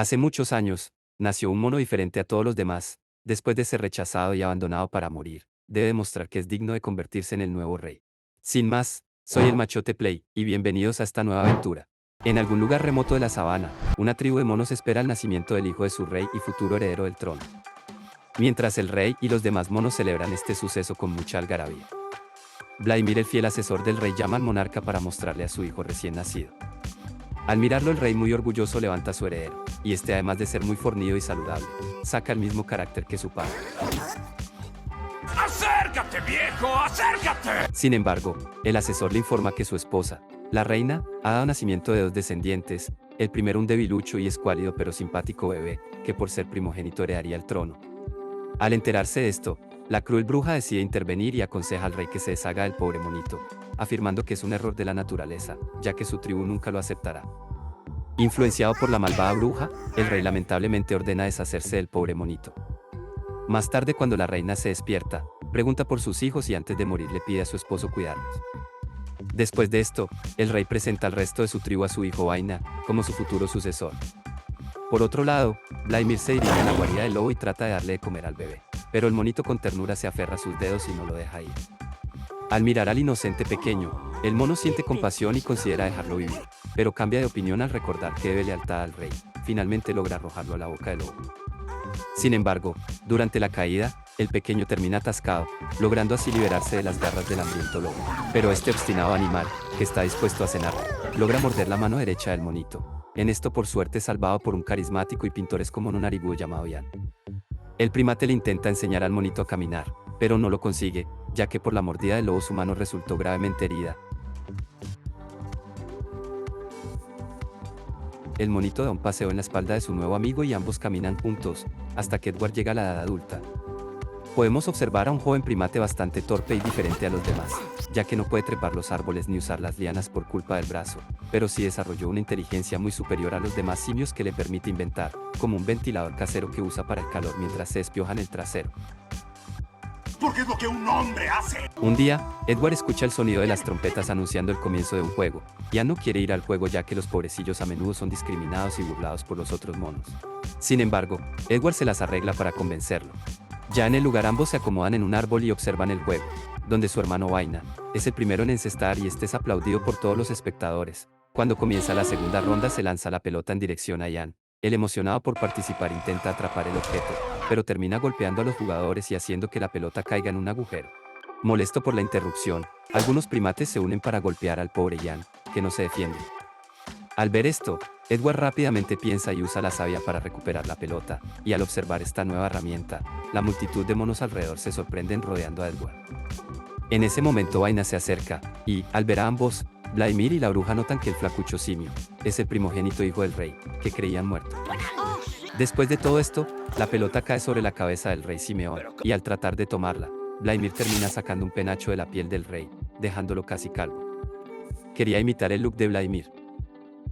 Hace muchos años, nació un mono diferente a todos los demás, después de ser rechazado y abandonado para morir. Debe demostrar que es digno de convertirse en el nuevo rey. Sin más, soy el Machote Play, y bienvenidos a esta nueva aventura. En algún lugar remoto de la sabana, una tribu de monos espera el nacimiento del hijo de su rey y futuro heredero del trono. Mientras el rey y los demás monos celebran este suceso con mucha algarabía. Vladimir, el fiel asesor del rey, llama al monarca para mostrarle a su hijo recién nacido. Al mirarlo, el rey, muy orgulloso, levanta a su heredero, y este, además de ser muy fornido y saludable, saca el mismo carácter que su padre. ¡Acércate, viejo! ¡Acércate! Sin embargo, el asesor le informa que su esposa, la reina, ha dado nacimiento de dos descendientes, el primero un debilucho y escuálido pero simpático bebé, que por ser primogénito heredaría el trono. Al enterarse de esto, la cruel bruja decide intervenir y aconseja al rey que se deshaga del pobre monito, afirmando que es un error de la naturaleza, ya que su tribu nunca lo aceptará. Influenciado por la malvada bruja, el rey lamentablemente ordena deshacerse del pobre monito. Más tarde, cuando la reina se despierta, pregunta por sus hijos y antes de morir le pide a su esposo cuidarlos. Después de esto, el rey presenta al resto de su tribu a su hijo Vaina, como su futuro sucesor. Por otro lado, Vladimir se dirige a la guarida del lobo y trata de darle de comer al bebé, pero el monito con ternura se aferra a sus dedos y no lo deja ir. Al mirar al inocente pequeño, el mono siente compasión y considera dejarlo vivir, pero cambia de opinión al recordar que debe lealtad al rey. Finalmente logra arrojarlo a la boca del lobo. Sin embargo, durante la caída, el pequeño termina atascado, logrando así liberarse de las garras del hambriento lobo. Pero este obstinado animal, que está dispuesto a cenar, logra morder la mano derecha del monito. En esto, por suerte, es salvado por un carismático y pintoresco mono narigudo llamado Ian. El primate le intenta enseñar al monito a caminar, pero no lo consigue, ya que por la mordida del lobo su mano resultó gravemente herida. El monito da un paseo en la espalda de su nuevo amigo y ambos caminan juntos, hasta que Edward llega a la edad adulta. Podemos observar a un joven primate bastante torpe y diferente a los demás, ya que no puede trepar los árboles ni usar las lianas por culpa del brazo, pero sí desarrolló una inteligencia muy superior a los demás simios que le permite inventar, como un ventilador casero que usa para el calor mientras se despiojan el trasero. Porque es lo que un hombre hace. Un día, Edward escucha el sonido de las trompetas anunciando el comienzo de un juego. Ya no quiere ir al juego ya que los pobrecillos a menudo son discriminados y burlados por los otros monos. Sin embargo, Edward se las arregla para convencerlo. Ya en el lugar, ambos se acomodan en un árbol y observan el juego, donde su hermano Vaina es el primero en encestar y este es aplaudido por todos los espectadores. Cuando comienza la segunda ronda, se lanza la pelota en dirección a Ian. El emocionado por participar intenta atrapar el objeto, pero termina golpeando a los jugadores y haciendo que la pelota caiga en un agujero. Molesto por la interrupción, algunos primates se unen para golpear al pobre Ian, que no se defiende. Al ver esto, Edward rápidamente piensa y usa la savia para recuperar la pelota, y al observar esta nueva herramienta, la multitud de monos alrededor se sorprenden rodeando a Edward. En ese momento Vaina se acerca, y, al ver a ambos, Vladimir y la bruja notan que el flacucho simio es el primogénito hijo del rey, que creían muerto. Después de todo esto, la pelota cae sobre la cabeza del rey Simeón, y al tratar de tomarla, Vladimir termina sacando un penacho de la piel del rey, dejándolo casi calvo. Quería imitar el look de Vladimir.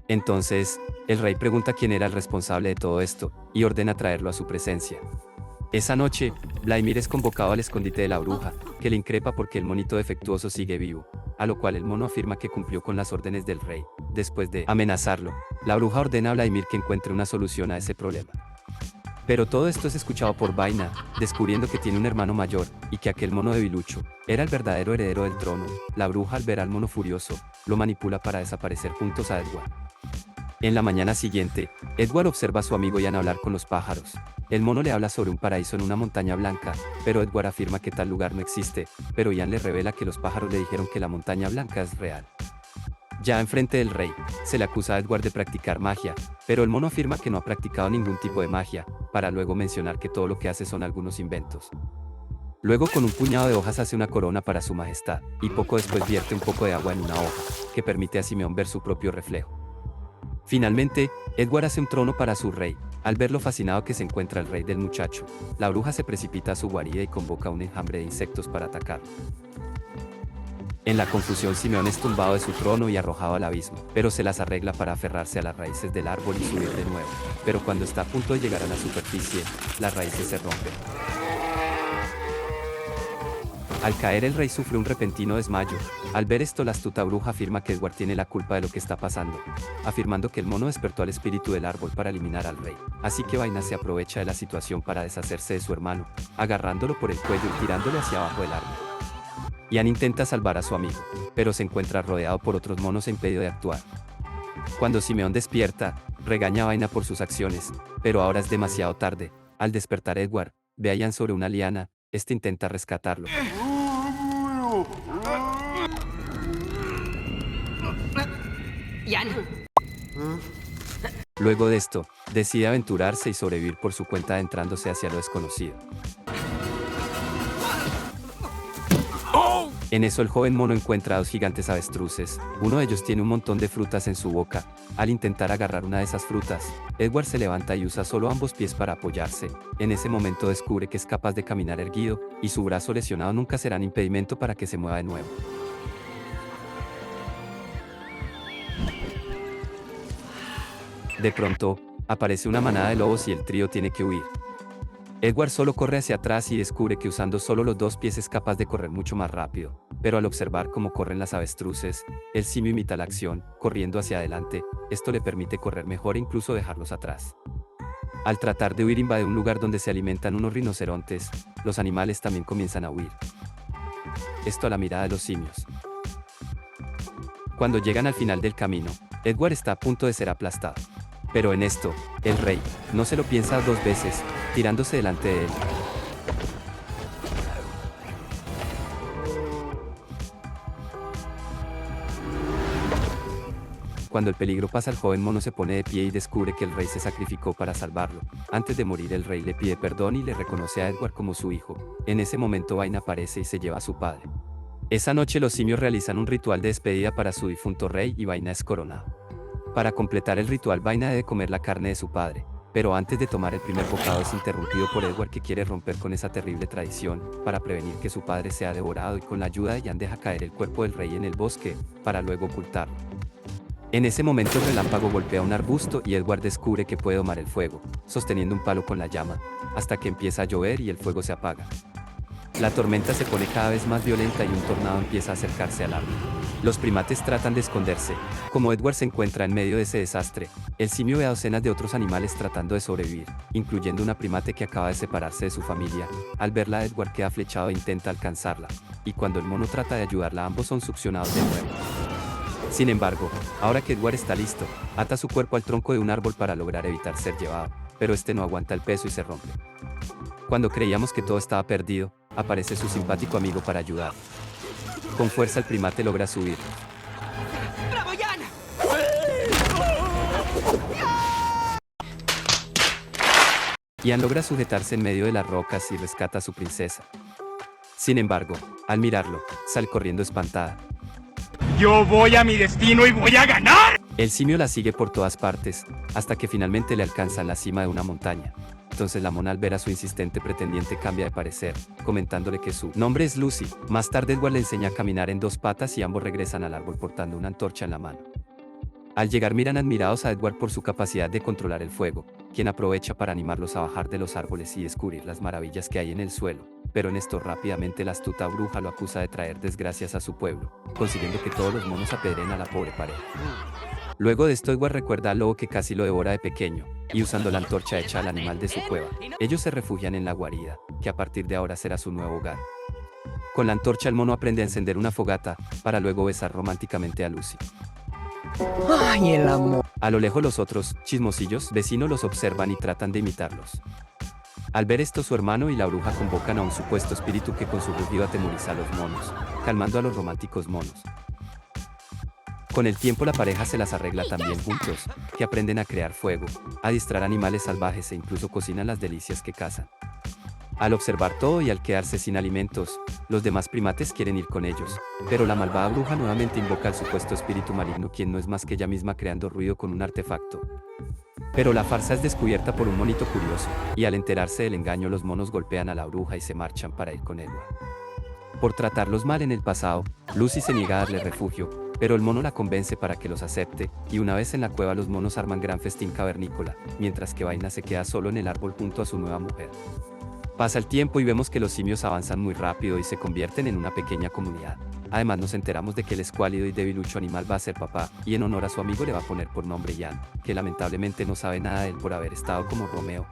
Entonces, el rey pregunta quién era el responsable de todo esto, y ordena traerlo a su presencia. Esa noche, Vladimir es convocado al escondite de la bruja, que le increpa porque el monito defectuoso sigue vivo, a lo cual el mono afirma que cumplió con las órdenes del rey. Después de amenazarlo, la bruja ordena a Vladimir que encuentre una solución a ese problema. Pero todo esto es escuchado por Vaina, descubriendo que tiene un hermano mayor, y que aquel mono debilucho era el verdadero heredero del trono. La bruja, al ver al mono furioso, lo manipula para desaparecer juntos a Edward. En la mañana siguiente, Edward observa a su amigo Ian hablar con los pájaros. El mono le habla sobre un paraíso en una montaña blanca, pero Edward afirma que tal lugar no existe, pero Ian le revela que los pájaros le dijeron que la montaña blanca es real. Ya enfrente del rey, se le acusa a Edward de practicar magia, pero el mono afirma que no ha practicado ningún tipo de magia, para luego mencionar que todo lo que hace son algunos inventos. Luego, con un puñado de hojas, hace una corona para su majestad, y poco después vierte un poco de agua en una hoja, que permite a Simeón ver su propio reflejo. Finalmente, Edward hace un trono para su rey. Al ver lo fascinado que se encuentra el rey del muchacho, la bruja se precipita a su guarida y convoca un enjambre de insectos para atacarlo. En la confusión, Simeón es tumbado de su trono y arrojado al abismo, pero se las arregla para aferrarse a las raíces del árbol y subir de nuevo. Pero cuando está a punto de llegar a la superficie, las raíces se rompen. Al caer el rey sufre un repentino desmayo. Al ver esto la astuta bruja afirma que Edward tiene la culpa de lo que está pasando, afirmando que el mono despertó al espíritu del árbol para eliminar al rey. Así que Vaina se aprovecha de la situación para deshacerse de su hermano, agarrándolo por el cuello y tirándole hacia abajo del árbol. Ian intenta salvar a su amigo, pero se encuentra rodeado por otros monos e impedido de actuar. Cuando Simeón despierta, regaña a Vaina por sus acciones, pero ahora es demasiado tarde. Al despertar Edward, ve a Ian sobre una liana, este intenta rescatarlo. Ian. Luego de esto, decide aventurarse y sobrevivir por su cuenta adentrándose hacia lo desconocido. En eso el joven mono encuentra a dos gigantes avestruces. Uno de ellos tiene un montón de frutas en su boca. Al intentar agarrar una de esas frutas, Edward se levanta y usa solo ambos pies para apoyarse. En ese momento descubre que es capaz de caminar erguido, y su brazo lesionado nunca será un impedimento para que se mueva de nuevo. De pronto, aparece una manada de lobos y el trío tiene que huir. Edward solo corre hacia atrás y descubre que usando solo los dos pies es capaz de correr mucho más rápido, pero al observar cómo corren las avestruces, el simio imita la acción, corriendo hacia adelante. Esto le permite correr mejor e incluso dejarlos atrás. Al tratar de huir invade un lugar donde se alimentan unos rinocerontes, los animales también comienzan a huir. Esto a la mirada de los simios. Cuando llegan al final del camino, Edward está a punto de ser aplastado. Pero en esto, el rey no se lo piensa dos veces, tirándose delante de él. Cuando el peligro pasa, el joven mono se pone de pie y descubre que el rey se sacrificó para salvarlo. Antes de morir, el rey le pide perdón y le reconoce a Edward como su hijo. En ese momento Vaina aparece y se lleva a su padre. Esa noche los simios realizan un ritual de despedida para su difunto rey y Vaina es coronado. Para completar el ritual, Vaina debe comer la carne de su padre, pero antes de tomar el primer bocado es interrumpido por Edward, que quiere romper con esa terrible tradición, para prevenir que su padre sea devorado, y con la ayuda de Ian deja caer el cuerpo del rey en el bosque, para luego ocultarlo. En ese momento el relámpago golpea un arbusto y Edward descubre que puede domar el fuego, sosteniendo un palo con la llama, hasta que empieza a llover y el fuego se apaga. La tormenta se pone cada vez más violenta y un tornado empieza a acercarse al árbol. Los primates tratan de esconderse. Como Edward se encuentra en medio de ese desastre, el simio ve a docenas de otros animales tratando de sobrevivir, incluyendo una primate que acaba de separarse de su familia. Al verla, Edward queda flechado e intenta alcanzarla, y cuando el mono trata de ayudarla, ambos son succionados de nuevo. Sin embargo, ahora que Edward está listo, ata su cuerpo al tronco de un árbol para lograr evitar ser llevado, pero este no aguanta el peso y se rompe. Cuando creíamos que todo estaba perdido, aparece su simpático amigo para ayudar. Con fuerza el primate logra subir. ¡Bravo, Ian! Ian logra sujetarse en medio de las rocas y rescata a su princesa. Sin embargo, al mirarlo, sale corriendo espantada. Yo voy a mi destino y voy a ganar. El simio la sigue por todas partes, hasta que finalmente le alcanza en la cima de una montaña. Entonces la mona, al ver a su insistente pretendiente, cambia de parecer, comentándole que su nombre es Lucy. Más tarde Edward le enseña a caminar en dos patas y ambos regresan al árbol portando una antorcha en la mano. Al llegar miran admirados a Edward por su capacidad de controlar el fuego, quien aprovecha para animarlos a bajar de los árboles y descubrir las maravillas que hay en el suelo. Pero en esto rápidamente la astuta bruja lo acusa de traer desgracias a su pueblo, consiguiendo que todos los monos apedreen a la pobre pareja. Luego de esto Edward recuerda al lobo que casi lo devora de pequeño, y usando la antorcha echa al animal de su cueva. Ellos se refugian en la guarida, que a partir de ahora será su nuevo hogar. Con la antorcha el mono aprende a encender una fogata, para luego besar románticamente a Lucy. ¡Ay, el amor! A lo lejos los otros chismosillos vecinos los observan y tratan de imitarlos. Al ver esto, su hermano y la bruja convocan a un supuesto espíritu que con su rugido atemoriza a los monos, calmando a los románticos monos. Con el tiempo la pareja se las arregla también juntos, que aprenden a crear fuego, a adiestrar animales salvajes e incluso cocinan las delicias que cazan. Al observar todo y al quedarse sin alimentos, los demás primates quieren ir con ellos, pero la malvada bruja nuevamente invoca al supuesto espíritu maligno, quien no es más que ella misma creando ruido con un artefacto. Pero la farsa es descubierta por un monito curioso, y al enterarse del engaño los monos golpean a la bruja y se marchan para ir con Edward. Por tratarlos mal en el pasado, Lucy se niega a darle refugio, pero el mono la convence para que los acepte, y una vez en la cueva los monos arman gran festín cavernícola, mientras que Vaina se queda solo en el árbol junto a su nueva mujer. Pasa el tiempo y vemos que los simios avanzan muy rápido y se convierten en una pequeña comunidad. Además nos enteramos de que el escuálido y debilucho animal va a ser papá, y en honor a su amigo le va a poner por nombre Ian, que lamentablemente no sabe nada de él por haber estado como Romeo.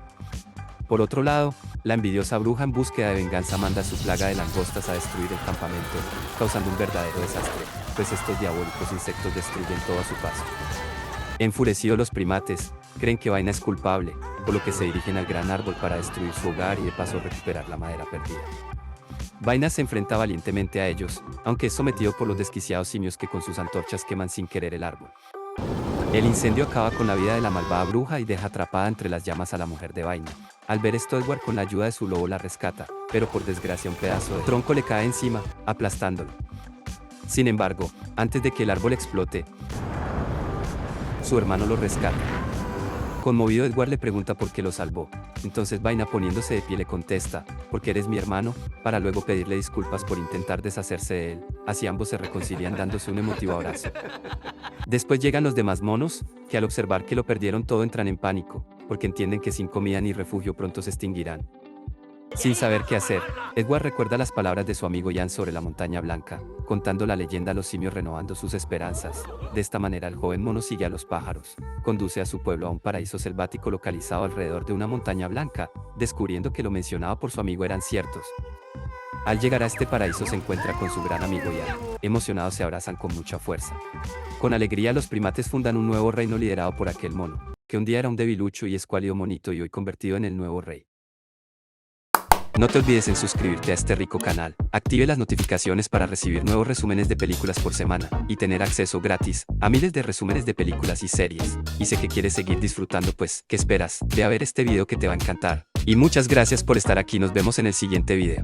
Por otro lado, la envidiosa bruja en búsqueda de venganza manda su plaga de langostas a destruir el campamento, causando un verdadero desastre, pues estos diabólicos insectos destruyen todo a su paso. Enfurecidos los primates, creen que Vaina es culpable, por lo que se dirigen al gran árbol para destruir su hogar y de paso recuperar la madera perdida. Vaina se enfrenta valientemente a ellos, aunque es sometido por los desquiciados simios que con sus antorchas queman sin querer el árbol. El incendio acaba con la vida de la malvada bruja y deja atrapada entre las llamas a la mujer de Vaina. Al ver esto, Edward con la ayuda de su lobo la rescata, pero por desgracia un pedazo de tronco le cae encima, aplastándolo. Sin embargo, antes de que el árbol explote, su hermano lo rescata. Conmovido, Edward le pregunta por qué lo salvó. Entonces Vaina, poniéndose de pie, le contesta, porque eres mi hermano, para luego pedirle disculpas por intentar deshacerse de él. Así ambos se reconcilian dándose un emotivo abrazo. Después llegan los demás monos, que al observar que lo perdieron todo entran en pánico, porque entienden que sin comida ni refugio pronto se extinguirán. Sin saber qué hacer, Edward recuerda las palabras de su amigo Ian sobre la montaña blanca, contando la leyenda a los simios, renovando sus esperanzas. De esta manera el joven mono sigue a los pájaros, conduce a su pueblo a un paraíso selvático localizado alrededor de una montaña blanca, descubriendo que lo mencionado por su amigo eran ciertos. Al llegar a este paraíso se encuentra con su gran amigo Ian. Emocionados se abrazan con mucha fuerza. Con alegría los primates fundan un nuevo reino liderado por aquel mono, que un día era un debilucho y escuálido monito y hoy convertido en el nuevo rey. No te olvides en suscribirte a este rico canal, active las notificaciones para recibir nuevos resúmenes de películas por semana, y tener acceso gratis a miles de resúmenes de películas y series. Y sé que quieres seguir disfrutando, pues, ¿qué esperas? Ve a ver este video que te va a encantar. Y muchas gracias por estar aquí, nos vemos en el siguiente video.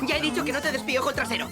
Ya he dicho que no te despiojo el trasero.